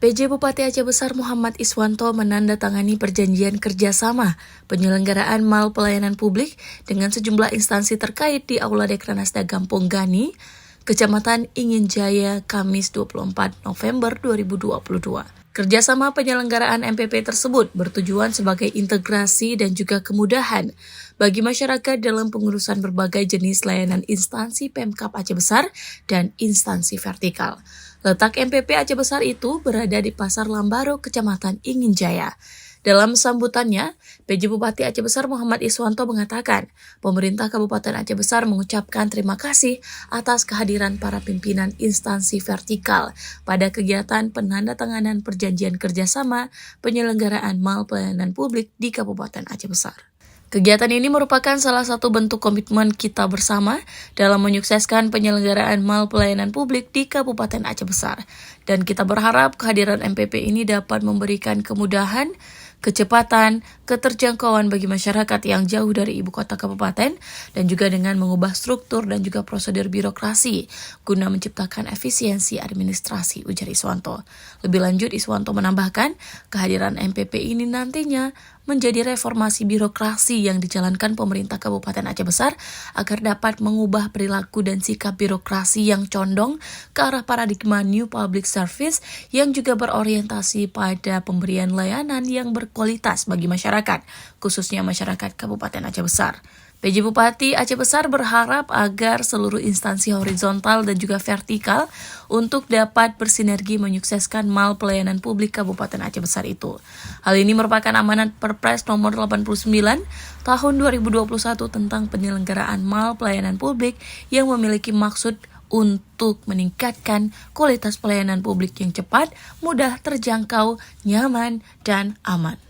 PJ Bupati Aceh Besar Muhammad Iswanto menandatangani perjanjian kerjasama penyelenggaraan mal pelayanan publik dengan sejumlah instansi terkait di Aula Dekranasda Gampong Gani, Kecamatan Ingin Jaya, Kamis 24 November 2022. Kerjasama penyelenggaraan MPP tersebut bertujuan sebagai integrasi dan juga kemudahan bagi masyarakat dalam pengurusan berbagai jenis layanan instansi Pemkab Aceh Besar dan instansi vertikal. Letak MPP Aceh Besar itu berada di Pasar Lambaro, Kecamatan Ingin Jaya. Dalam sambutannya, PJ Bupati Aceh Besar Muhammad Iswanto mengatakan, pemerintah Kabupaten Aceh Besar mengucapkan terima kasih atas kehadiran para pimpinan instansi vertikal pada kegiatan penandatanganan perjanjian kerjasama penyelenggaraan mal pelayanan publik di Kabupaten Aceh Besar. Kegiatan ini merupakan salah satu bentuk komitmen kita bersama dalam menyukseskan penyelenggaraan mal pelayanan publik di Kabupaten Aceh Besar. Dan kita berharap kehadiran MPP ini dapat memberikan kemudahan, kecepatan, keterjangkauan bagi masyarakat yang jauh dari ibu kota kabupaten dan juga dengan mengubah struktur dan juga prosedur birokrasi guna menciptakan efisiensi administrasi, ujar Iswanto. Lebih lanjut, Iswanto menambahkan kehadiran MPP ini nantinya menjadi reformasi birokrasi yang dijalankan pemerintah Kabupaten Aceh Besar agar dapat mengubah perilaku dan sikap birokrasi yang condong ke arah paradigma New Public Service yang juga berorientasi pada pemberian layanan yang berkualitas bagi masyarakat, khususnya masyarakat Kabupaten Aceh Besar. PJ Bupati Aceh Besar berharap agar seluruh instansi horizontal dan juga vertikal untuk dapat bersinergi menyukseskan mal pelayanan publik Kabupaten Aceh Besar itu. Hal ini merupakan amanat Perpres nomor 89 tahun 2021 tentang penyelenggaraan mal pelayanan publik yang memiliki maksud untuk meningkatkan kualitas pelayanan publik yang cepat, mudah terjangkau, nyaman, dan aman.